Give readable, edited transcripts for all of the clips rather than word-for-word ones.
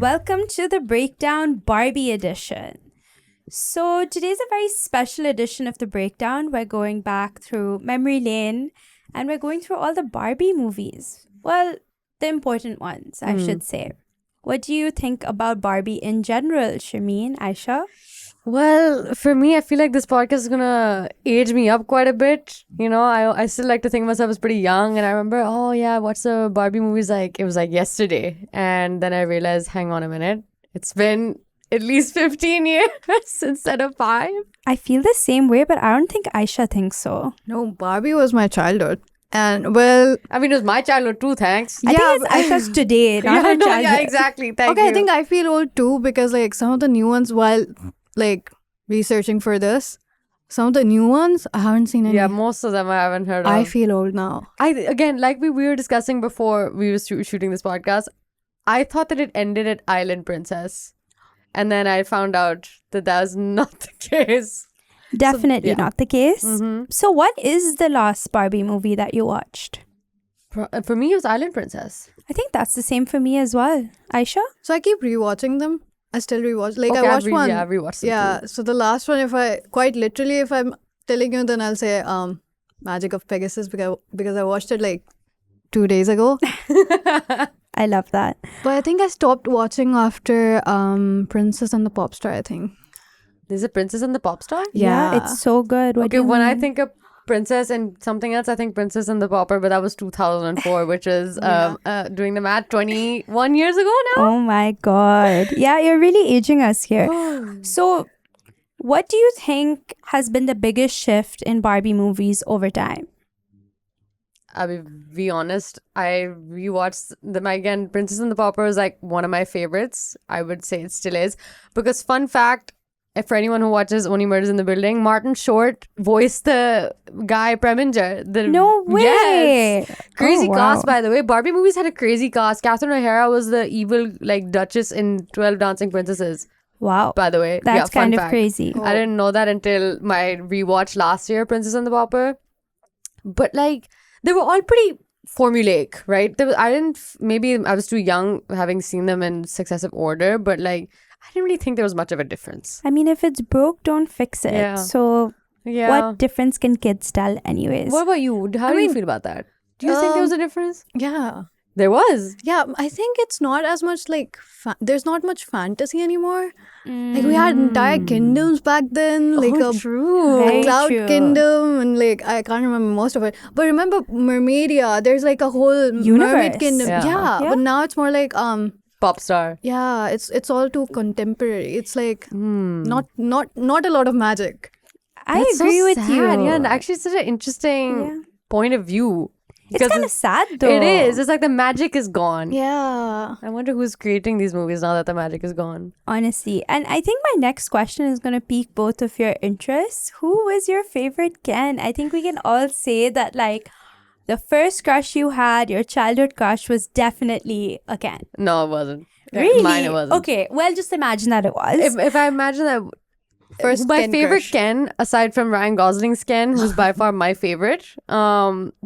welcome to the Breakdown Barbie edition. So today's a very special edition of the Breakdown. We're going back through memory lane and we're going through all the Barbie movies. Well, the important ones, I should say. What do you think about Barbie in general, Shameen, Aisha? Well, for me, I feel like this podcast is gonna age me up quite a bit. You know, I still like to think of myself as pretty young, and I remember, oh yeah, what's the Barbie movies like? It was like yesterday, and then I realized, hang on a minute, it's been at least 15 years instead of 5. I feel the same way, but I don't think Aisha thinks so. No, Barbie was my childhood. And well, I mean, it was my childhood too, thanks. I think it's Aisha's today, not her childhood. Yeah, exactly. Thank you. okay, I think I feel old too because like some of the new ones, while like researching for this, some of the new ones I haven't seen any. Yeah, most of them I haven't heard of. I feel old now. Again, like we were discussing before we were shooting this podcast, I thought that it ended at Island Princess. And then I found out that was not the case. Definitely yeah. not the case. Mm-hmm. So what is the last Barbie movie that you watched? For me, it was Island Princess. I think that's the same for me as well. Aisha? So I keep rewatching them. I still rewatch. Like Okay, I watched one. Yeah, I've rewatched them Yeah. too. So the last one, if I'm telling you, then I'll say Magic of Pegasus because I watched it like 2 days ago. I love that. But I think I stopped watching after Princess and the Pop Star, I think. There's a Princess and the Pop Star? Yeah. It's so good. What do Okay, you when I mean? think of Princess and something else, I think Princess and the Pauper, but that was 2004, which is doing the math 21 years ago now. Oh my God. Yeah, you're really aging us here. So what do you think has been the biggest shift in Barbie movies over time? I'll be honest, I rewatched them again. Princess and the Pauper is like one of my favorites. I would say it still is. Because fun fact, for anyone who watches Only Murders in the Building, Martin Short voiced the guy Preminger. No way. Yes. Crazy Oh, wow. cast, by the way. Barbie movies had a crazy cast. Catherine O'Hara was the evil like Duchess in 12 Dancing Princesses, Wow. by the way. That's fun kind of fact. crazy. I didn't know that until my rewatch last year, Princess and the Pauper. But like, they were all pretty formulaic, right? Maybe I was too young having seen them in successive order, but like, I didn't really think there was much of a difference. I mean, if it's broke, don't fix it. Yeah. So Yeah. what difference can kids tell anyways? What about you? How do you feel about that? Do you think there was a difference? Yeah. There was. Yeah, I think it's not as much like there's not much fantasy anymore. Like we had entire kingdoms back then, like a true. Very cloud true. kingdom, and like I can't remember most of it. But remember Mermaidia? There's like a whole Universe. mermaid kingdom. Yeah. Yeah, but now it's more like Pop star. yeah, it's all too contemporary. It's like not a lot of magic. I That's agree so with sad. you. Yeah, and actually, it's such an interesting point of view. It's Because kind of sad though. It is. It's like the magic is gone. Yeah. I wonder who's creating these movies now that the magic is gone. Honestly. And I think my next question is going to pique both of your interests. Who was your favorite Ken? I think we can all say that like the first crush you had, your childhood crush, was definitely a Ken. No, it wasn't. Really? Mine, it wasn't. Okay, well, just imagine that it was. If I imagine that, First my Ken favorite crush. Ken, aside from Ryan Gosling's Ken, who's by far my favorite,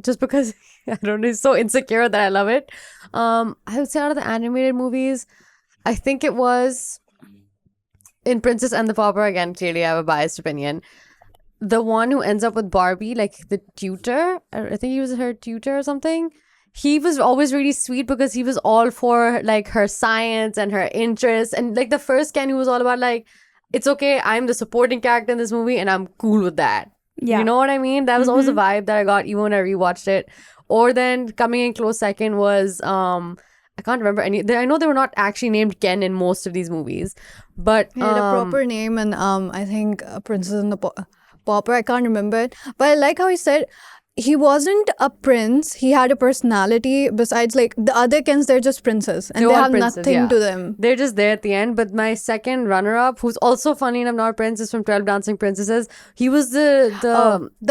just because I don't know, he's so insecure that I love it. I would say out of the animated movies, I think it was in Princess and the Pauper. Again, clearly I have a biased opinion. The one who ends up with Barbie, like the tutor, I think he was her tutor or something. He was always really sweet because he was all for like her science and her interests. And like the first Ken, who was all about like, it's okay, I'm the supporting character in this movie and I'm cool with that. Yeah. You know what I mean? That was always a vibe that I got even when I rewatched it. Or then coming in close second was, I can't remember any. I know they were not actually named Ken in most of these movies. But He had a proper name, and I think Princess and the Pauper. I can't remember it, but I like how he said he wasn't a prince. He had a personality. Besides, like the other Kens, they're just princes, and They're they all have princes, nothing yeah. to them. They're just there at the end. But my second runner-up, who's also funny enough not a prince, is from 12 Dancing Princesses. He was the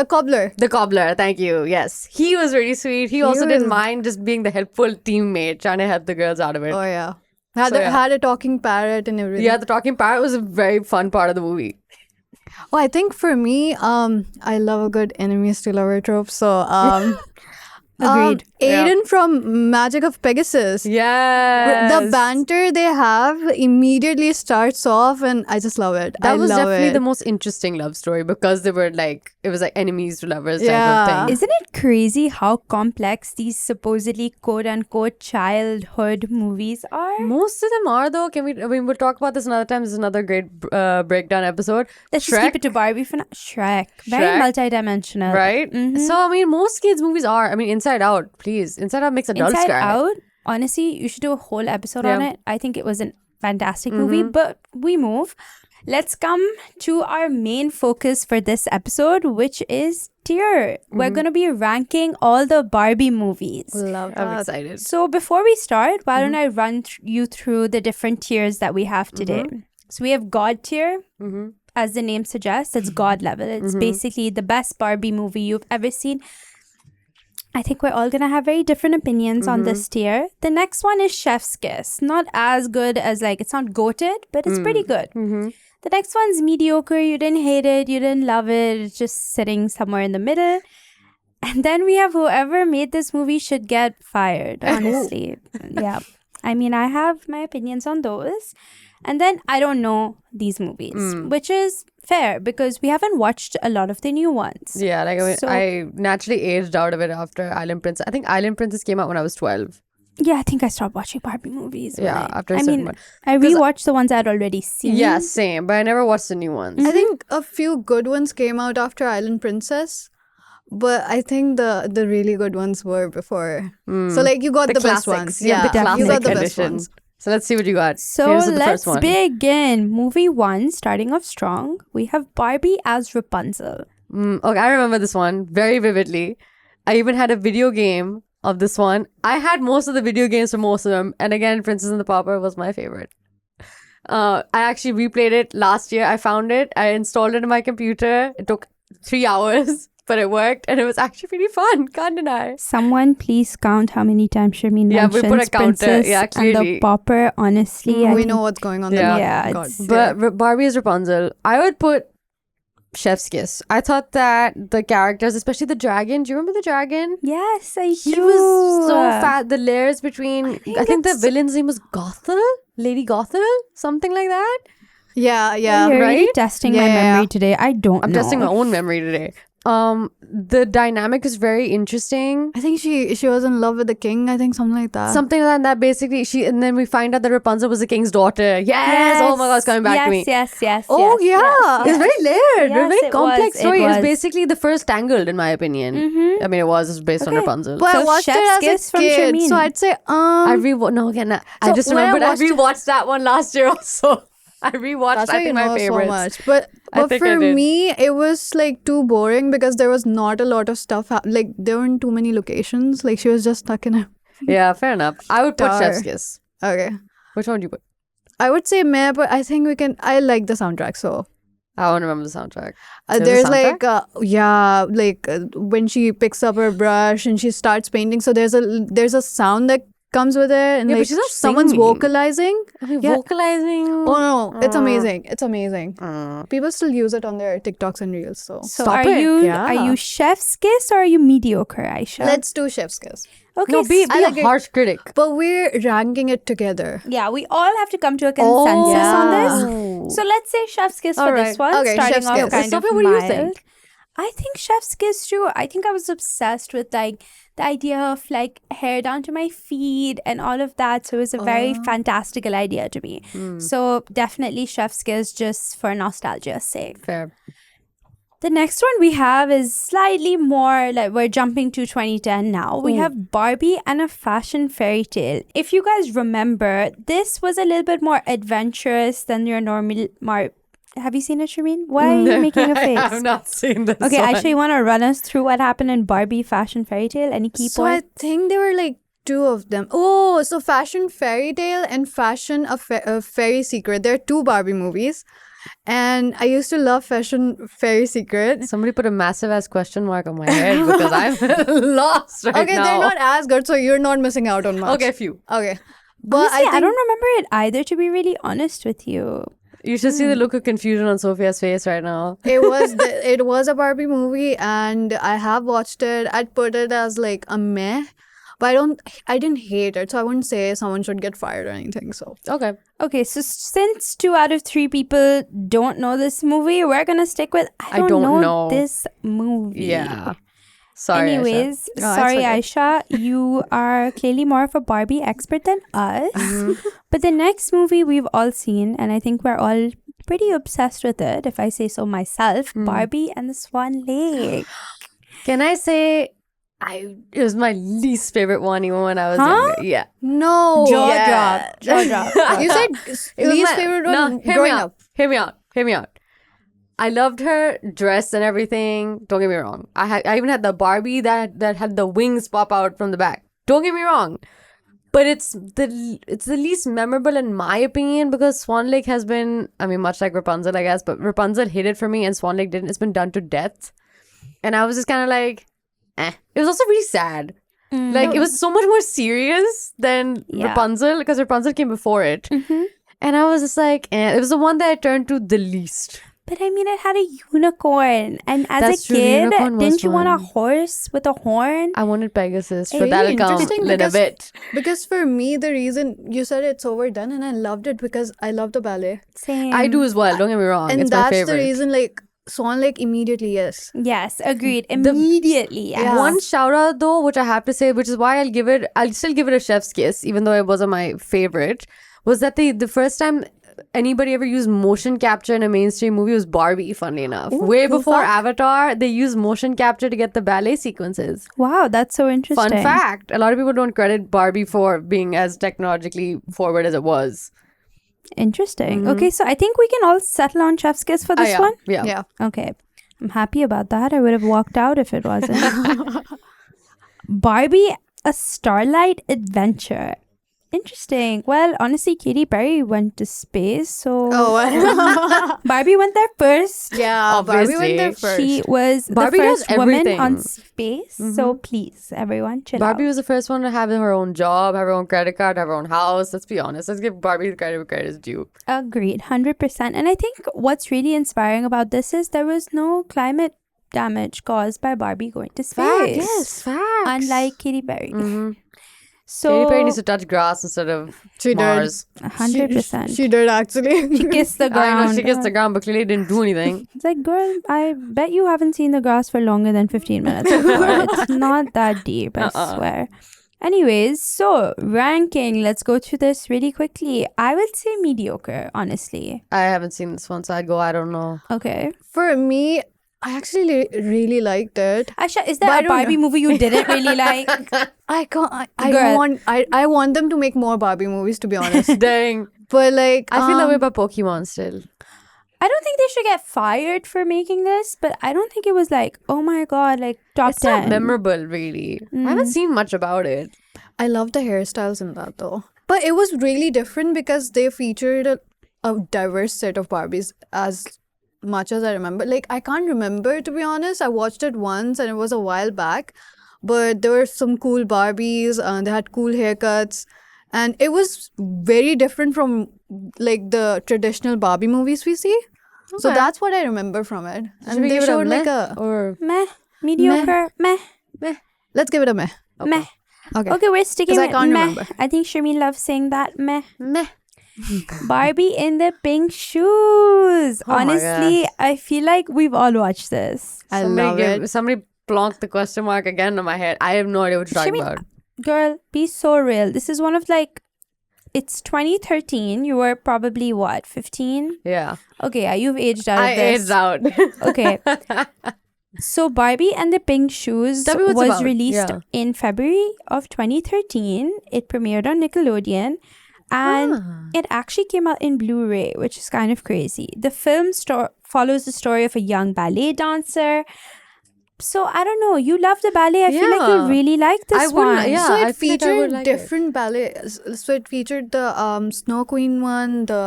cobbler. The cobbler, thank you. Yes. He was really sweet. He also didn't was- mind just being the helpful teammate, trying to help the girls out of it. Oh yeah, had So, yeah. had a talking parrot and everything. Yeah, the talking parrot was a very fun part of the movie. Oh, I think for me, I love a good enemies to lover trope. So Agreed. Aiden from Magic of Pegasus. Yes. The banter they have immediately starts off, and I just love it. That I was love definitely it. the most interesting love story because they were like, it was like enemies to lovers type Yeah. of thing. Isn't it crazy how complex these supposedly quote-unquote childhood movies are? Most of them are though. We'll talk about this another time. This is another great breakdown episode. Let's just keep it to Barbie for now. Shrek. Very Shrek. multidimensional. Right? Mhm. So, I mean, most kids' movies are. I mean, Inside Out, please. Inside Out makes adults Inside cry. Out, honestly, you should do a whole episode on Yeah. it. I think it was a fantastic movie, but we move. Let's come to our main focus for this episode, which is tier. We're going to be ranking all the Barbie movies. Love I'm that. excited. So before we start, why don't I run you through the different tiers that we have today? So we have God tier. As the name suggests, it's God level. It's basically the best Barbie movie you've ever seen. I think we're all going to have very different opinions on this tier. The next one is Chef's Kiss. Not as good as, like, it's not goated, but it's pretty good. The next one's mediocre. You didn't hate it. You didn't love it. It's just sitting somewhere in the middle. And then we have whoever made this movie should get fired, honestly. Yeah. I mean, I have my opinions on those. And then I don't know these movies, which is fair because we haven't watched a lot of the new ones. Yeah, like I mean, So- I naturally aged out of it after Island Princess. I think Island Princess came out when I was 12. Yeah, I think I stopped watching Barbie movies. when Yeah, after a I certain mean, one. I rewatched the ones I'd already seen. Yeah, same. But I never watched the new ones. I think a few good ones came out after Island Princess, but I think the really good ones were before. So like you got the, best ones. Yeah, the you classic got the best edition. ones. So let's see what you got. So Here's the let's first one. begin. Movie 1, starting off strong. We have Barbie as Rapunzel. Okay, I remember this one very vividly. I even had a video game of this one. I had most of the video games for most of them. And again, Princess and the Pauper was my favorite. I actually replayed it last year. I found it. I installed it in my computer. It took 3 hours, but it worked. And it was actually pretty fun. Can't deny. Someone please count how many times Sharmeen Yeah, we mentions put a counter. Princess Yeah, and clearly. the Pauper. Honestly, I We think know what's going on. Yeah. there. Yeah, God. it's- But Barbie is Rapunzel. I would put Chef's Kiss. I thought that the characters, especially the dragon, do you remember the dragon? yes, I He do. was so fat. The layers between, I think the it's- villain's name was Gothel? Lady Gothel? Something like that? Yeah, yeah. You're really right? testing my Yeah. memory today. I don't I'm know. testing my own memory today. The dynamic is very interesting. I think she was in love with the king. I think something like that. Something like that. Basically, and then we find out that Rapunzel was the king's daughter. Yes! Oh my god, it's coming back to me. Yes. Oh, yes, yeah. It's very layered. Yes, very it complex was, story. it It was was. basically the first Tangled, in my opinion. I mean, it was based on Okay. Rapunzel. But I So watched Chef's it Kiss as a from kid, Sharmeen. so I'd say I I just when I remembered I watched it- rewatched that one last year also. I rewatched, That's I why you think, my know so favorites. much. But I think I for did. me, it was like too boring because there was not a lot of stuff. Like there weren't too many locations. Like she was just stuck in a. Yeah, fair enough. I would put Tar. Chef's Kiss. Okay, Which one would you put? I would say meh, but I think we can. I like the soundtrack, so I don't remember the soundtrack. there's a like when she picks up her brush and she starts painting. So there's a sound that comes with it, and Yeah, but like she's not someone's singing. vocalizing. Yeah. Vocalizing. Oh no, it's amazing! It's amazing. People still use it on their TikToks and reels. So So Stop are it. you Yeah. are you Chef's Kiss or are you mediocre, Aisha? let's do Chef's Kiss. okay. No, be I like a it. harsh critic. But we're ranking it together. Yeah, we all have to come to a consensus on this. Oh. So let's say Chef's Kiss for All this right. one, Okay, starting Chef's off Kiss. kind Sophia, of what do you mild. think? I think Chef's Kiss too. I think I was obsessed with like the idea of like hair down to my feet and all of that. So it was a very fantastical idea to me. So definitely Chef's Kiss just for nostalgia's sake. Fair. The next one we have is slightly more like we're jumping to 2010 now. We have Barbie and a fashion fairy tale. If you guys remember, this was a little bit more adventurous than your normal. Have you seen it, Sharmeen? Why are you making a face? I have not seen this Okay, one. actually, you want to run us through what happened in Barbie Fashion Fairy Tale? Any key So I points? think there were like two of them. Oh, so Fashion Fairy Tale and Fashion a Fairy Secret. There are two Barbie movies. And I used to love Fashion Fairy Secret. Somebody put a massive ass question mark on my head because I'm lost right Okay, now. they're not as good, so you're not missing out on much. Okay, few. Okay. But Honestly, I, think don't remember it either, to be really honest with you. You should see the look of confusion on Sophia's face right now. It was a Barbie movie, and I have watched it. I'd put it as like a meh, but I didn't hate it, so I wouldn't say someone should get fired or anything. So Okay. Okay, so since 2 out of 3 people don't know this movie, we're gonna stick with I don't know this movie. Yeah. Sorry. Aisha. Anyways, No, sorry, it's Aisha. You are clearly more of a Barbie expert than us. But the next movie we've all seen, and I think we're all pretty obsessed with it, if I say so myself, Barbie and the Swan Lake. Can I say it was my least favorite one even when I was younger. Yeah. no, Jaw drop. you said It was least my- favorite no, one hear me growing out. up. Hear me out. I loved her dress and everything. Don't get me wrong. I even had the Barbie that had the wings pop out from the back. Don't get me wrong. But it's the least memorable in my opinion because Swan Lake has been, I mean, much like Rapunzel, I guess, but Rapunzel hit it for me and Swan Lake didn't. It's been done to death. And I was just kind of like, eh. It was also really sad. Like, it was so much more serious than Rapunzel because Rapunzel came before it. And I was just like, eh. It was the one that I turned to the least. But I mean, it had a unicorn. And as That's a true, the kid, unicorn was didn't you want a fun. horse with a horn? I wanted Pegasus, but Really that'll come interesting a little because- bit. Because for me, the reason you said it's overdone, and I loved it because I love the ballet, Same. I do as well. Don't get me wrong. and It's my that's favorite. the reason. Like Swan Lake, immediately yes. Yes, agreed. Immediately. Yes. One shout out though, which I have to say, which is why I'll still give it a chef's kiss, even though it wasn't my favorite, was that the first time anybody ever used motion capture in a mainstream movie was Barbie, funnily enough. Way before Avatar, they used motion capture to get the ballet sequences. Wow, that's so interesting. Fun fact, a lot of people don't credit Barbie for being as technologically forward as it was. Interesting. Okay, so I think we can all settle on chef's kiss for this yeah. one. Yeah. Okay. I'm happy about that. I would have walked out if it wasn't. Barbie, a Starlight Adventure. Interesting. Well, honestly, Katy Perry went to space, so Barbie went there first. Yeah, Barbie went there Obviously. first. She was Barbie the does first woman everything. on space. So please, everyone, chill Barbie out. was the first one to have her own job, have her own credit card, have her own house. Let's be honest. Let's give Barbie the credit where credit is due. Agreed, 100%. And I think what's really inspiring about this is there was no climate damage caused by Barbie going to space. Facts. Unlike Katy Perry. So, Katy Perry needs to touch grass instead of She did. Mars. 100%. She did actually. She kissed the I ground. know she kissed the ground, but clearly didn't do anything. It's like, girl, I bet you haven't seen the grass for longer than 15 minutes before. It's not that deep, I swear. Anyways, so ranking. Let's go through this really quickly. I would say mediocre, honestly. I haven't seen this one, so I'd go, I don't know. Okay. For me, I actually really liked it. Aisha, is But there I a don't Barbie know. movie you didn't really like? I can't. Girl. I want them to make more Barbie movies, to be honest. Dang. But like, I feel that way about Pokemon still. I don't think they should get fired for making this, but I don't think it was like, oh my god, like top It's 10. not memorable, really. I haven't seen much about it. I love the hairstyles in that though. But it was really different because they featured a diverse set of Barbies as much as I remember. Like, I can't remember, to be honest. I watched it once and it was a while back. But there were some cool Barbies. They had cool haircuts. And it was very different from like the traditional Barbie movies we see. So Okay. that's what I remember from it. Should And we they give it showed like meh a... or Meh. Mediocre. Meh. Let's give it a meh. Meh. Okay. Okay, we're sticking 'Cause I with can't meh. remember. I think Sharmeen loves saying that. Meh. meh? Barbie in the pink shoes. Oh my Honestly, gosh. I feel like we've all watched this. I love it. Somebody plonked the question mark again on my head. I have no idea what you're talking Sharmeen, about. Girl, be so real. This is one of like, it's 2013. You were probably what, 15? Yeah. Okay, yeah, you've aged out of I this. aged out. Okay. So Barbie and the Pink Shoes Tell me what it's was about. released Yeah. in February of 2013. It premiered on Nickelodeon and it actually came out in Blu-ray, which is kind of crazy. The film follows the story of a young ballet dancer. So I don't know, you love the ballet. I feel like you Yeah. really like this I wouldn't- one. yeah. So I it feel like I would featured like it. different ballets. So it featured the Snow Queen one, the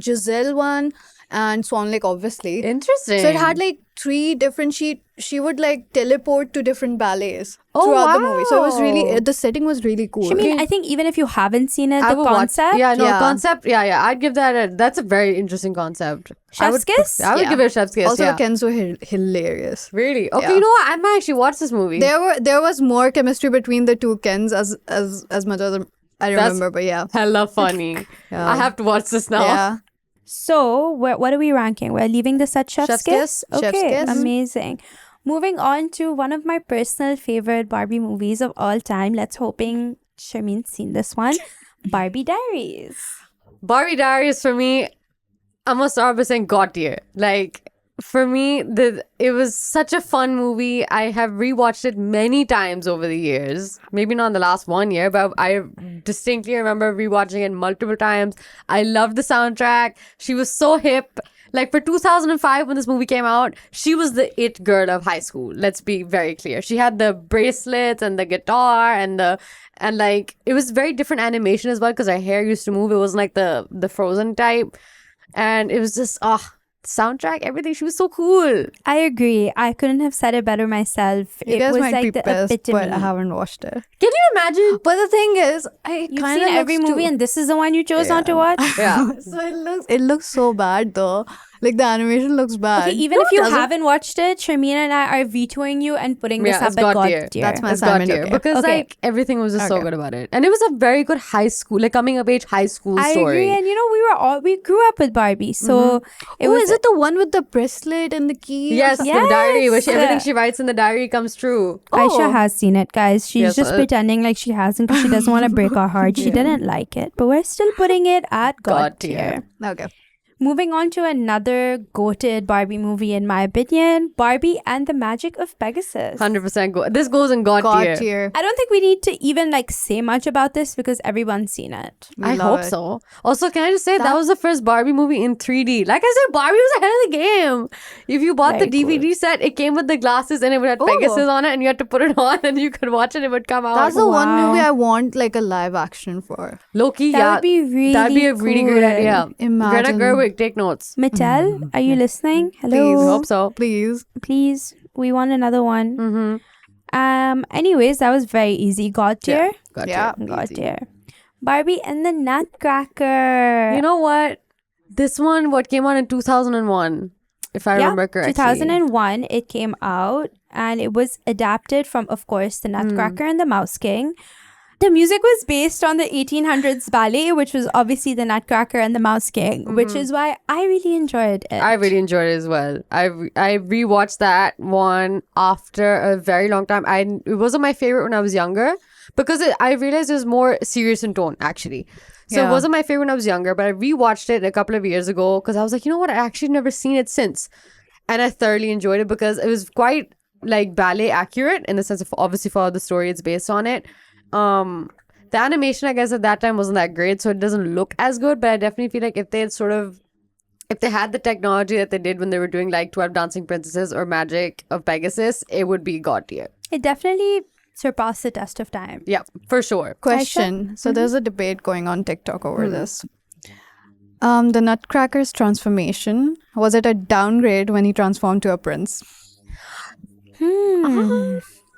Giselle one, and Swan Lake, obviously. Interesting. So it had like 3 different she would like teleport to different ballets Oh, throughout the movie. So it was wow. really the setting was really cool. I mean, I think even if you haven't seen it, I the would watch- concept. Yeah, no, Yeah. concept. Yeah. I'd give that that's a very interesting concept. Chef's kiss? I would Yeah. give it a chef's kiss. Also, yeah. the Kens were hilarious. Really? Okay, Yeah. you know what? I might actually watch this movie. There was more chemistry between the 2 Kens as much as I remember, but yeah. Hella funny. I have to watch this now. Yeah. So, what are we ranking? We're leaving this at Chef's Chef's Kiss? Kiss. Okay, Chef's Kiss. amazing. Moving on to one of my personal favorite Barbie movies of all time. Let's hoping Sharmeen's seen this one. Barbie Diaries. Barbie Diaries for me, I'm gonna start by saying God tier. Like for me, it was such a fun movie. I have rewatched it many times over the years. Maybe not in the last 1 year, but I distinctly remember rewatching it multiple times. I loved the soundtrack. She was so hip. Like for 2005 when this movie came out, she was the it girl of high school. Let's be very clear. She had the bracelets and the guitar and like it was very different animation as well because her hair used to move. It wasn't like the Frozen type. And it was just soundtrack, everything. She was so cool. I agree. I couldn't have said it better myself. You It guys was might like be the pissed, epitome. but I haven't watched it. Can you imagine? But the thing is, I You've kind seen of every movie and this is the one you chose not to watch? Yeah. So it looks so bad though. Like the animation looks bad. Okay, even if you haven't watched it, Sharmeen and I are vetoing you and putting this Yeah, up it's at God God tier. tier. That's my It's God assignment. tier Okay. because Okay. like everything was just so Okay. good about it. And it was a very good high school, like coming of age high school I story. agree, and you know we grew up with Barbie, so Is it the one with the bracelet and the key? or Yes, something? the diary where everything Yes. she writes in the diary comes true. Aisha has seen it, guys. She's Yes, just pretending like she hasn't because she doesn't want to break our heart. She didn't like it, but we're still putting it at God, God tier. tier. Okay. Moving on to another goated Barbie movie, in my opinion, Barbie and the Magic of Pegasus. 100% go. This goes in God, God tier. tier. I don't think we need to even like say much about this because everyone's seen it. I love hope it. so. Also, can I just say that was the first Barbie movie in 3D. Like I said, Barbie was ahead of the game. If you bought Very the DVD set, it came with the glasses and it would have Pegasus on it, and you had to put it on and you could watch it. It would come out. That's the one Wow. movie I want like a live action for. Low-key, That yeah. would be really That'd be a really cool. great idea. Imagine. Greta Gerwig, take notes. Mattel, are you listening? Please. Hello. Hope so. Please. Please, we want another one. Mm-hmm. Anyways, that was very easy. God tier. God Yeah. tier. God tier. Barbie and the Nutcracker. You know what? This one, what came out in 2001, if I remember correctly. 2001 it came out and it was adapted from, of course, the Nutcracker and the Mouse King. The music was based on the 1800s ballet, which was obviously the Nutcracker and the Mouse King, which is why I really enjoyed it. I really enjoyed it as well. I rewatched that one after a very long time. It wasn't my favorite when I was younger because I realized it was more serious in tone actually. So it Yeah. wasn't my favorite when I was younger, but I rewatched it a couple of years ago because I was like, you know what? I actually never seen it since, and I thoroughly enjoyed it because it was quite like ballet accurate in the sense of obviously for the story it's based on it. The animation I guess at that time wasn't that great, so it doesn't look as good, but I definitely feel like if they had the technology that they did when they were doing like 12 Dancing Princesses or Magic of Pegasus, it would be God tier. It definitely surpassed the test of time. Yeah, for sure. Question. So there's a debate going on TikTok over this. The Nutcracker's transformation, was it a downgrade when he transformed to a prince?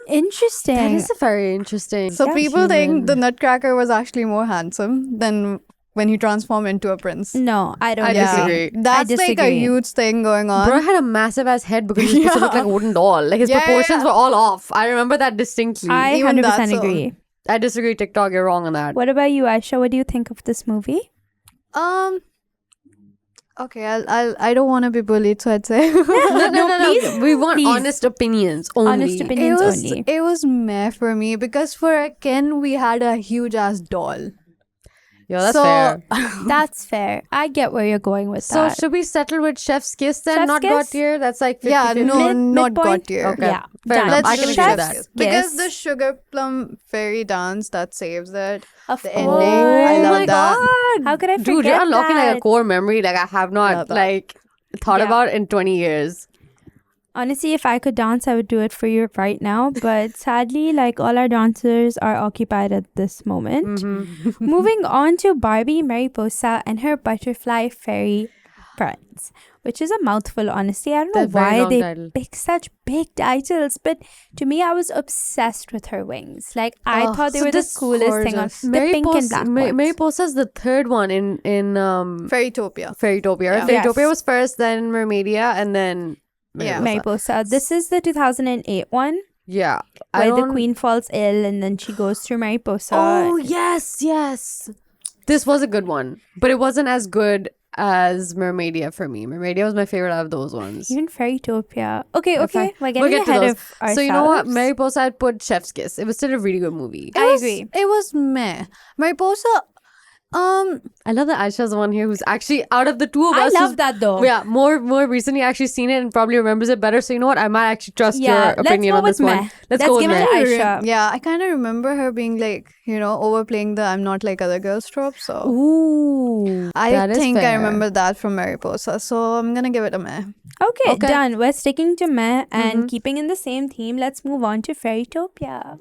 Interesting. That is a very interesting. So Yeah, people think the Nutcracker was actually more handsome than when he transformed into a prince. No, I don't I agree. disagree. That's like a disagree. huge thing going on. Bro had a massive ass head because he was supposed to look like a wooden doll. Like his Yeah, proportions yeah. were all off. I remember that distinctly. I Even 100% that song. agree. I disagree, TikTok. You're wrong on that. What about you, Aisha? What do you think of this movie? Okay, I don't want to be bullied, so I'd say No. We want please. honest opinions only. Honest opinions only. it was meh for me because for a Ken we had a huge ass doll. Yo, that's So- fair. That's fair. I get where you're going with So that. should we settle with Chef's Kiss then? Chef's Not Kiss? God tier? That's like 50, Yeah, no, Mid- not midpoint? God tier. Okay. Yeah, Fair done. enough. Let's I do can agree with Chef's that. Kiss. Because the sugar plum fairy dance that saves it. Of the course. ending, I love my that. God. How could I forget Dude, you're unlocking that? like a core memory like I have not Love that. like thought Yeah. about in 20 years. Honestly, if I could dance, I would do it for you right now. But sadly, like all our dancers are occupied at this moment. Mm-hmm. Moving on to Barbie Mariposa and her butterfly fairy Prince, which is a mouthful, honestly. I don't know That's very why long they title. pick such big titles, but to me, I was obsessed with her wings. Like, I Oh, thought they so were the this coolest thing on gorgeous. the pink and black ones. Mary Posa's the third one in Fairytopia. Fairytopia. Right? Yeah. Fairytopia Yes. was first, then Mermaidia, and then Yeah. Mariposa. This is the 2008 one Yeah, where the queen falls ill and then she goes through Mariposa. Oh yes. This was a good one, but it wasn't as good as Mermaidia for me. Mermaidia was my favorite out of those ones. Even Fairytopia. Okay, Okay. we're We'll getting get to ahead those. of ourselves. So you know what? Mariposa, I'd put Chef's Kiss. It was still a really good movie. I agree. It was meh. Mariposa. I love that Aisha's the one here who's actually out of the two of I us. love who's- that though. Yeah, more recently actually seen it and probably remembers it better. So you know what? I might actually trust Yeah, your let's opinion go on this with one. meh. Let's Let's go with give it meh. to Aisha. Yeah, I kind of remember her being like, overplaying the "I'm not like other girls" trope. So Ooh. I That is think I fair. remember that from Mariposa. So I'm gonna give it a meh. Okay, Okay. done. We're sticking to meh and keeping in the same theme. Let's move on to Fairytopia.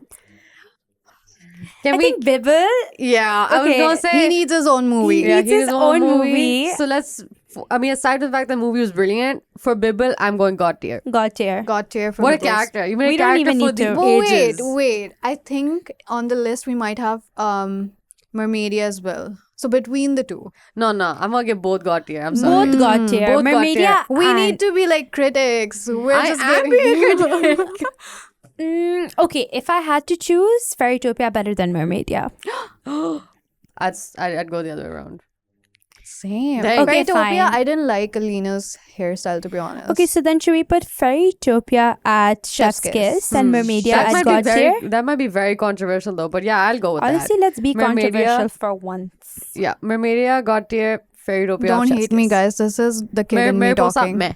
Can I we? think Bibble. Yeah, I was Okay, gonna say He needs his own movie. He needs his own movie. So let's. I mean, aside from the fact the movie was brilliant, for Bibble, I'm going God tier. Got here. Got tier for What a the post. character! You made We a don't character even for need the to- Oh, ages. wait. I think on the list we might have Mermaidia as well. So between the two, No, I'm gonna give both God tier. I'm sorry. Both got here. Both got Mermaidia. here. we need to be like critics. We're I just am giving being a critic. Okay, if I had to choose, Fairytopia better than Mermaidia. I'd go the other way around. Same. There you go. Okay, Fairytopia, fine. I didn't like Alina's hairstyle, to be honest. Okay, so then should we put Fairytopia at Chef's Kiss. Kiss and Mermaidia That at might God be tier? that might be very controversial though. But yeah, I'll go with Honestly, that. let's be Mermaidia- controversial for once. Yeah, Mermaidia, God tier, Fairytopia. Don't Chef's hate me, Kiss. guys. This is the kid in me Mariposa, talking. meh.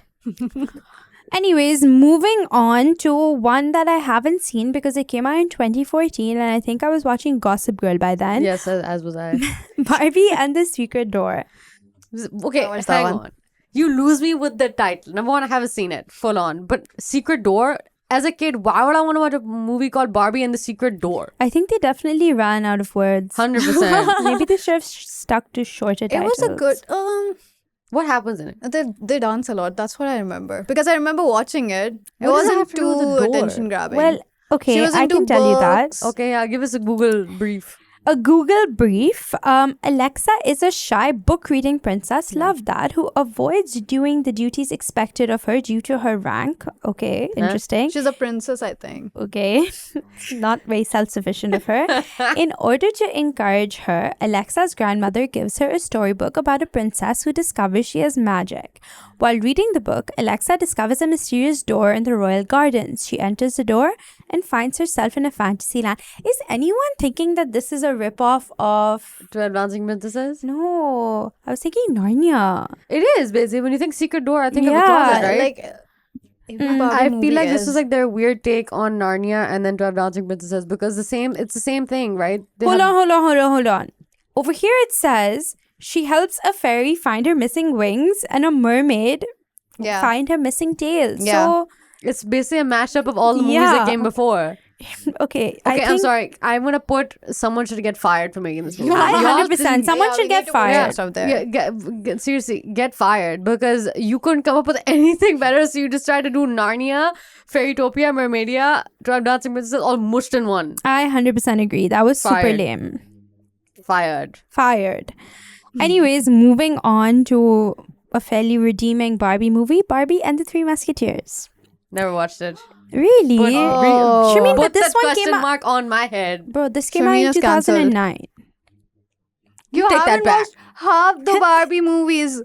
Anyways, moving on to one that I haven't seen because it came out in 2014 and I think I was watching Gossip Girl by then. Yes, as was I. Barbie and the Secret Door. Okay, What's that hang one? on. You lose me with the title. Number one, I haven't seen it full on. But Secret Door, as a kid, why would I want to watch a movie called Barbie and the Secret Door? I think they definitely ran out of words. 100%. Maybe they should have stuck to shorter It titles. was a good. What happens in it? They dance a lot. That's what I remember because I remember watching it. It What does that wasn't have to do with the too door? attention grabbing. Well, okay, She was I into can tell you that. books. Okay, yeah, give us a Google brief. A Google brief. Alexa is a shy book reading princess, love that, who avoids doing the duties expected of her due to her rank. Okay, interesting. She's a princess, I think. Okay, not very self-sufficient of her. In order to encourage her, Alexa's grandmother gives her a storybook about a princess who discovers she has magic. While reading the book, Alexa discovers a mysterious door in the royal gardens. She enters the door and finds herself in a fantasy land. Is anyone thinking that this is a ripoff of... 12 Dancing Princesses? No, I was thinking Narnia. It is, basically. When you think Secret Door, I think of a Yeah, closet, right? Like, every Barbie I feel movie like this is. was like their weird take on Narnia and then 12 Dancing Princesses because it's the same thing, right? They Hold have- on. Over here it says she helps a fairy find her missing wings and a mermaid Yeah. find her missing tails. Yeah. It's basically a mashup of all the movies Yeah. that came before. So, okay, Okay, I'm think sorry. I'm gonna put someone should get fired for making this movie. I Y'all 100%. didn't- Someone Yeah, should we get need to put fired. it out there. Yeah, seriously, get fired because you couldn't come up with anything better. So you just tried to do Narnia, Fairytopia, Mermaidia, 12 Dancing Princesses all mushed in one. I 100% agree. That was super Fired. lame. Fired. Fired. Anyways, moving on to a fairly redeeming Barbie movie, Barbie and the Three Musketeers. Never watched it. Really? Oh. Shamin, Put but this that one question came out... mark on my head. Bro, this came out in Shamina's cancelled. 2009. You take that haven't back. watched half the Barbie movies.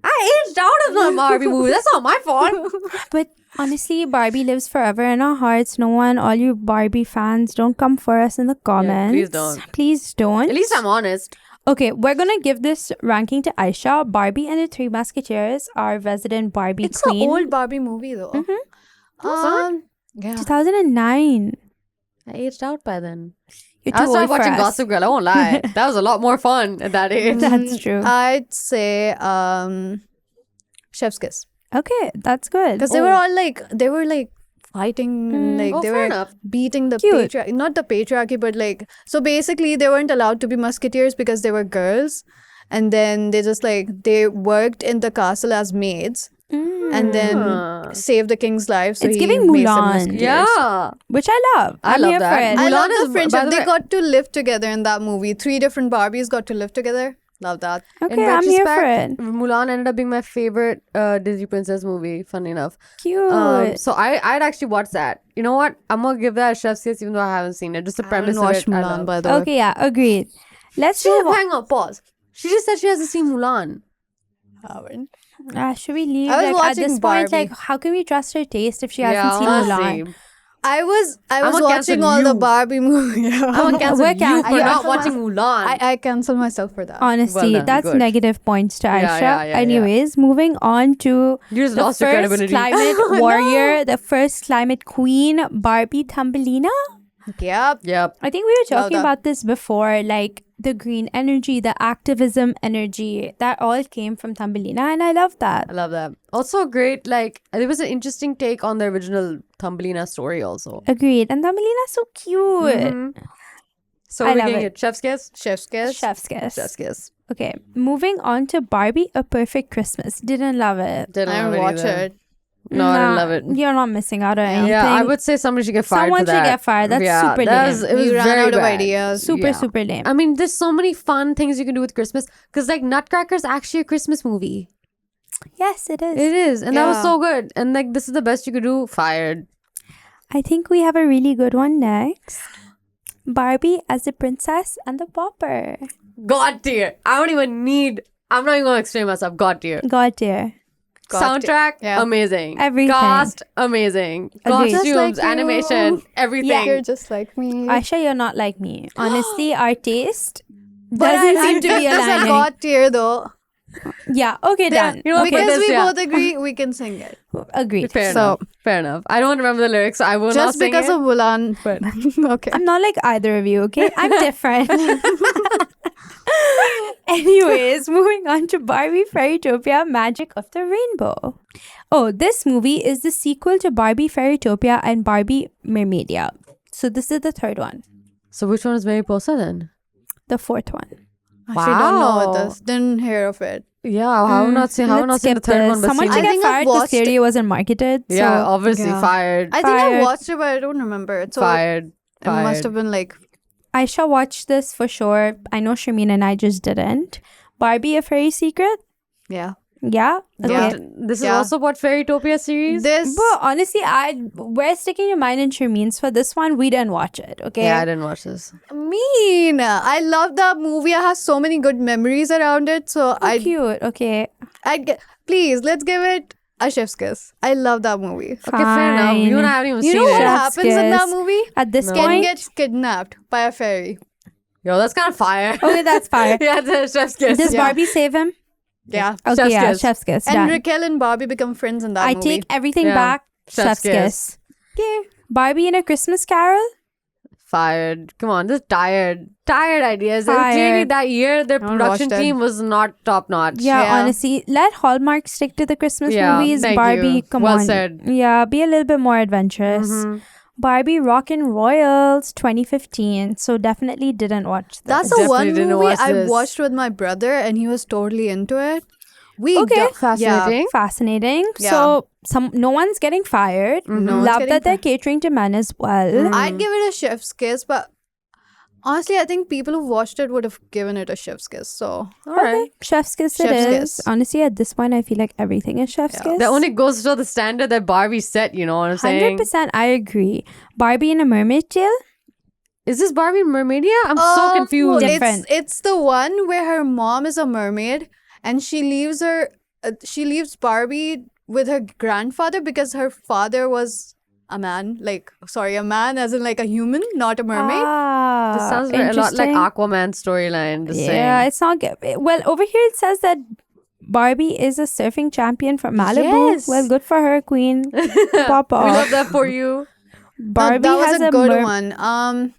I aged out of the Barbie movie. That's not my fault. But honestly, Barbie lives forever in our hearts. No one, all you Barbie fans, don't come for us in the comments. please don't. Please don't. At least I'm honest. Okay, we're gonna give this ranking to Aisha. Barbie and the Three Musketeers, our resident Barbie It's queen. an old Barbie movie though. Yeah. 2009. I aged out by then. You're I too started old for watching us. Gossip Girl. I won't lie. That was a lot more fun at that age. That's true. I'd say Chef's Kiss. Okay, that's good. Because they were all like fighting, like Oh, they fair were enough. beating the Cute. not the patriarchy, but like, so basically they weren't allowed to be musketeers because they were girls. and then they just like they worked in the castle as maids, and then saved the king's life. So It's he giving made them Mulan. musketeers. Yeah. Which I love. I I'm love here that. for it. I Mulan love is- the by friendship. the They way- got to live together in that movie. 3 different Barbies got to live together. Love that. Okay, I'm here for it. Mulan ended up being my favorite Disney princess movie, funny enough. Cute. So I'd actually watch that. You know what? I'm gonna give that a chef's kiss even though I haven't seen it. Just the I premise haven't of watched it. I Mulan, love. by the way. Okay, yeah, agreed. Let's She move on. hang on, pause. She just said she hasn't seen Mulan. Haven't. Should we leave? I was Like, at watching this point, Barbie. like, how can we trust her taste if she hasn't seen honestly. Mulan? I was I'ma watching cancel all the you. Barbie movies. I'm gonna cancel We're you for yeah. not watching Mulan. I canceled myself for that. Honestly, Well done, that's good. negative points to Aisha. yeah. Anyways, moving on to You just the lost your first credibility. climate warrior, the first climate queen, Barbie Thumbelina. Yep. Yep. I think we were Love talking that. about this before, like the green energy, the activism energy, that all came from Thumbelina, and I love that. I love that. Also great, like there was an interesting take on the original Thumbelina story also. Agreed. And Thumbelina's so cute. So I we're love getting it. it. Chef's kiss? Chef's kiss. Chef's kiss. Chef's kiss. Okay, moving on to Barbie: A Perfect Christmas. Didn't love it. Didn't I love didn't watch either. it. No, I didn't Nah, love it. You're not missing out on anything. Yeah, I would say somebody should get fired Someone for should that. get fired. That's super that was, lame. It was You ran very out of bad. ideas. super, Yeah. super lame. I mean, there's so many fun things you can do with Christmas because, like, Nutcracker's actually a Christmas movie. Yes, it is. It is, and that was Yeah. so good. And like, this is the best you could do. Fired. I think we have a really good one next. Barbie as the princess and the pauper. God tier. I don't even need. I'm not even gonna explain myself. God tier. God dear. Soundtrack, Yeah. amazing. Everything. Cast, amazing. Agreed. Just Costumes, like you. animation, everything. You're just like me. Aisha, you're not like me. Honestly, our taste But doesn't I seem to be this is a aligning. God tier though. Yeah, okay, done. You know, okay, Because this, we yeah. both agree, we can sing it. agreed. Fair So- enough. Fair enough. I don't remember the lyrics, so I will not Just sing because it. of Mulan. But okay. I'm not like either of you, okay? I'm different. Anyways, moving on to Barbie Fairytopia Magic of the Rainbow. Oh, this movie is the sequel to Barbie Fairytopia and Barbie Mermaidia. So this is the third one. So which one is Mariposa then? The fourth one. Actually, don't know what Wow. this. Didn't hear of it. Yeah, how have not seen how have Let's not seen the skip third this. one, but Someone seen should I get think I've fired because watched clearly it wasn't marketed. yeah, So obviously Yeah. fired. I think I Fired. watched it, but I don't remember it. So Fired. it must have been like Aisha watched this for sure. I know Sharmeen and I just didn't. Barbie: A Fairy Secret? yeah. Yeah? Okay. Yeah. This is Yeah. also what Fairytopia series. This But honestly, we're sticking to mine and Sharmeen's for this one. We didn't watch it, okay? Yeah, I didn't watch this. mean. I love that movie. I have so many good memories around it. So Oh, cute. Okay. I'd get, please let's give it a chef's kiss. I love that movie. Okay, fair enough. Fine. You and I haven't even You seen know what it. Chef's happens in that kiss. movie? At this Ken point, gets kidnapped by a fairy. Yo, that's kind of fire. okay, that's fire. Yeah, the chef's kiss. Does Yeah. Barbie save him? Yeah. Okay, Chef's yeah, kiss. chef's kiss. And Done. Raquel and Barbie become friends in that I movie. take everything Yeah. back. Chef's Chef's kiss. Okay. Barbie in A Christmas Carol? Fired. Come on, just tired. Tired ideas. And clearly Fired. that year their haven't production watched it. team was not top notch. Yeah, Yeah. honestly, let Hallmark stick to the Christmas Yeah, movies. thank Barbie, you. come Well on. said. Yeah, be a little bit more adventurous. Barbie Rockin' Royals 2015. So definitely didn't watch that. That's the Definitely one didn't movie watch I this. watched with my brother, and he was totally into it. We Okay. go- Fascinating. Fascinating. Yeah. So no one's getting fired. No one's Love getting that they're fired. catering to men as well. Yeah. I'd give it a chef's kiss, but honestly, I think people who watched it would have given it a chef's kiss. So All right. Okay. Chef's kiss Chef's it is. kiss. Honestly, at this point, I feel like everything is chef's kiss. That only goes to the standard that Barbie set, you know what I'm saying? 100% I agree. Barbie in A Mermaid Tale? Is this Barbie Mermaidia? I'm so confused. Different. It's the one where her mom is a mermaid, and she leaves Barbie with her grandfather because her father was a man, a man as in like a human, not a mermaid. This sounds a lot like interesting. Aquaman storyline. Just Yeah, saying. it's not good. Well, over here it says that Barbie is a surfing champion from Malibu. Yes. Well, good for her, queen. Pop We off. love that for you. Barbie that was has a good mer- one.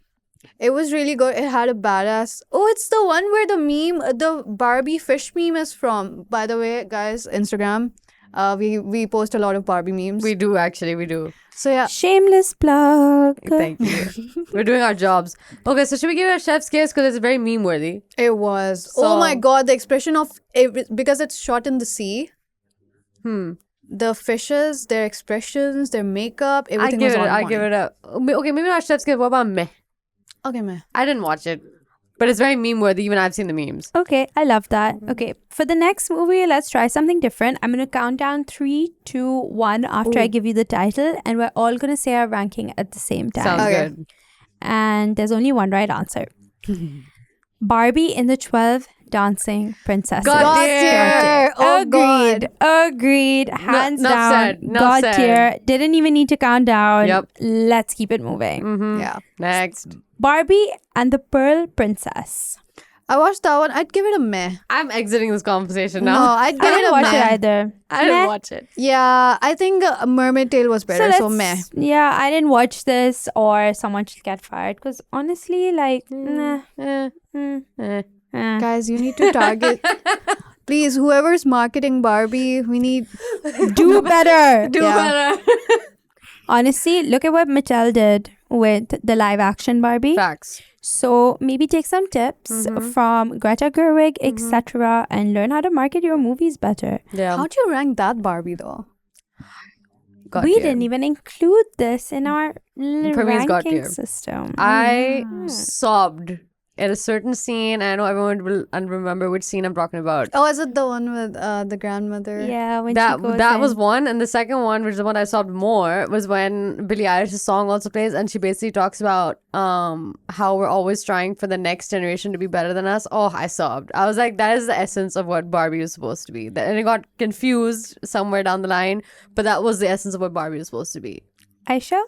It was really good. It had a badass. Oh, it's the one where the Barbie fish meme is from. By the way, guys, Instagram. We post a lot of Barbie memes. We do, actually. We do. So yeah. Shameless plug. Thank you. We're doing our jobs. Okay, so should we give it a chef's kiss? Because it's very meme worthy. It was. So- Oh my god, the expression of because it's shot in the sea. The fishes, their expressions, their makeup, everything was on I point. give it a. Okay, maybe not chef's kiss. What about meh? Okay, man. I didn't watch it, but it's very meme worthy. Even I've seen the memes. Okay, I love that. Okay, for the next movie, let's try something different. I'm going to count down 3, 2, 1 after I give you the title, and we're all going to say our ranking at the same time. Sounds Okay. good. And there's only one right answer. Barbie in the 12 Dancing Princesses. God tier. Oh Agreed. god. Agreed. Hands enough down. said, enough God said. tier. Didn't even need to count down. Yep. Let's keep it moving. Mm-hmm. Yeah. Next. Barbie and the Pearl Princess. I watched that one. I'd give it a meh. I'm exiting this conversation No, now. I'd I give it didn't a watch meh. it either. I didn't Meh. watch it. Yeah, I think Mermaid Tale was better, so meh. Yeah, I didn't watch this or someone should get fired because honestly, like, nah. Eh, eh. Guys, you need to target. Please, whoever's marketing Barbie, we need. Do better. Do Yeah. better. Honestly, look at what Mattel did with the live action Barbie. Facts. So maybe take some tips from Greta Gerwig, etc., and learn how to market your movies better. Yeah. How do you rank that Barbie though? God We tier. didn't even include this in our For me, it's God ranking tier. system. I sobbed at a certain scene. I know everyone will remember which scene I'm talking about. Oh, is it the one with the grandmother? Yeah, when she That goes that was in. one, and the second one, which is the one I sobbed more, was when Billie Eilish's song also plays, and she basically talks about how we're always trying for the next generation to be better than us. Oh, I sobbed. I was like, that is the essence of what Barbie was supposed to be. And it got confused somewhere down the line, but that was the essence of what Barbie was supposed to be. Aisha?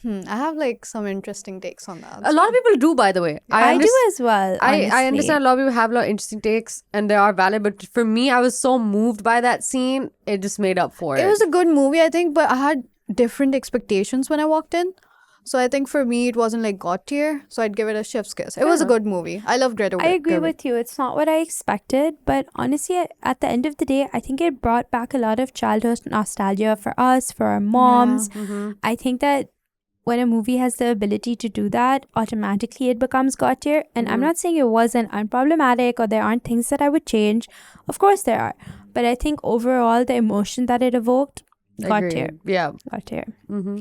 I have like some interesting takes on that. A lot of people do, by the way. I do as well. I honestly. understand a lot of people have a lot of interesting takes and they are valid, but for me, I was so moved by that scene, it just made up for it. It was a good movie, I think, but I had different expectations when I walked in. So I think for me, it wasn't like God tier. So I'd give it a chef's kiss. It was a good movie. I love Greta. I agree Gerwig. with you. It's not what I expected, but honestly, at the end of the day, I think it brought back a lot of childhood nostalgia for us, for our moms. I think that when a movie has the ability to do that, automatically it becomes God tier. And I'm not saying it wasn't unproblematic or there aren't things that I would change. Of course there are. But I think overall, the emotion that it evoked, God Agreed. tier. Yeah. God tier. Mm-hmm.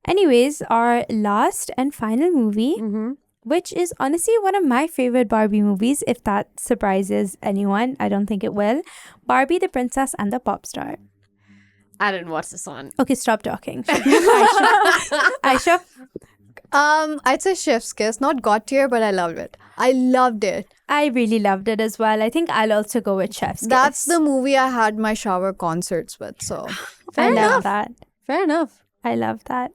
Anyways, our last and final movie, Mm-hmm. which is honestly one of my favorite Barbie movies, if that surprises anyone. I don't think it will. Barbie, the Princess and the Pop Star. I didn't watch this one. Okay, stop talking. Aisha. Aisha? I'd say chef's kiss, not God tier, but I loved it. I loved it. I really loved it as well. I think I'll also go with Chef's Kiss. That's the movie I had my shower concerts with. So I love enough. that. Fair enough. I love that.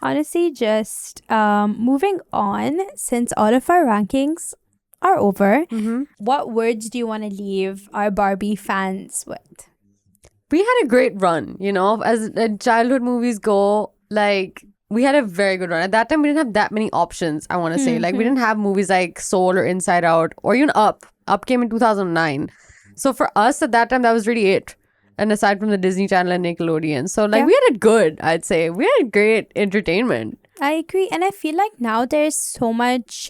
Honestly, just moving on, since all of our rankings are over, what words do you want to leave our Barbie fans with? We had a great run, you know, as childhood movies go, like, we had a very good run. At that time, we didn't have that many options, I want to say. Like, we didn't have movies like Soul or Inside Out or even Up. Up came in 2009. So for us at that time, that was really it. And aside from the Disney Channel and Nickelodeon. So, like, Yeah. we had it good, I'd say. We had great entertainment. I agree. And I feel like now there's so much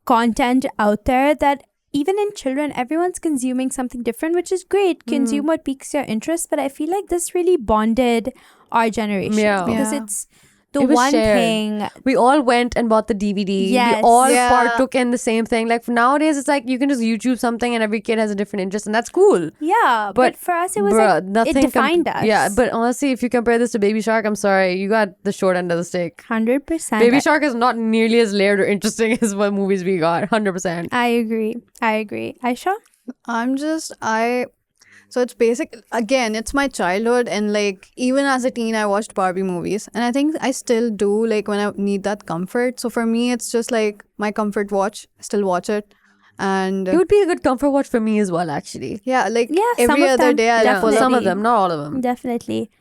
content out there that even in children, everyone's consuming something different, which is great. Consume what piques your interest. But I feel like this really bonded our generation. Yeah. Because Yeah. it's the It was one shared. thing. We all went and bought the DVD. Yes. We all Yeah. partook in the same thing. Like, nowadays, it's like you can just YouTube something and every kid has a different interest, and that's cool. Yeah. But for us, it was Bruh, like, it defined us. Yeah, but honestly, if you compare this to Baby Shark, I'm sorry, you got the short end of the stick. 100%. Baby Shark is not nearly as layered or interesting as what movies we got. 100%. I agree. Aisha? So it's basic. Again, it's my childhood, and like even as a teen, I watched Barbie movies, and I think I still do. Like when I need that comfort. So for me, it's just like my comfort watch. I still watch it, and It would be a good comfort watch for me as well, actually. yeah, like Yeah, some every of other them, day, I Yeah, for some of Definitely. them, not all of them. Definitely.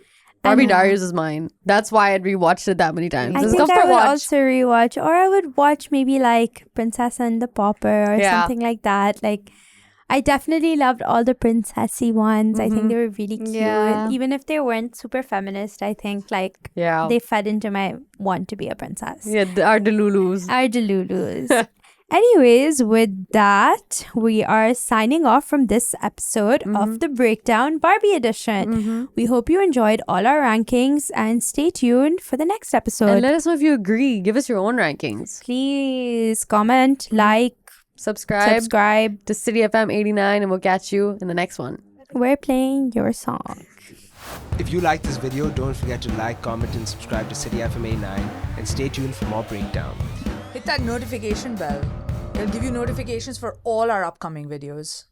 Barbie And Diaries is mine. That's why I'd rewatched it that many times. I It's a think I comfort would watch. also rewatch, or I would watch maybe like Princess and the Pauper or Yeah. something like that. Like, I definitely loved all the princessy ones. I think they were really cute. Yeah. Even if they weren't super feminist, I think like Yeah. they fed into my want to be a princess. Yeah, our Delulus. Our Delulus. Anyways, with that, we are signing off from this episode of the Breakdown Barbie Edition. We hope you enjoyed all our rankings and stay tuned for the next episode. And let us know if you agree. Give us your own rankings. Please comment, like, Subscribe to City FM 89 and we'll catch you in the next one. We're playing your song. If you like this video, don't forget to like, comment and subscribe to City FM 89 and stay tuned for more Breakdown. Hit that notification bell. It'll give you notifications for all our upcoming videos.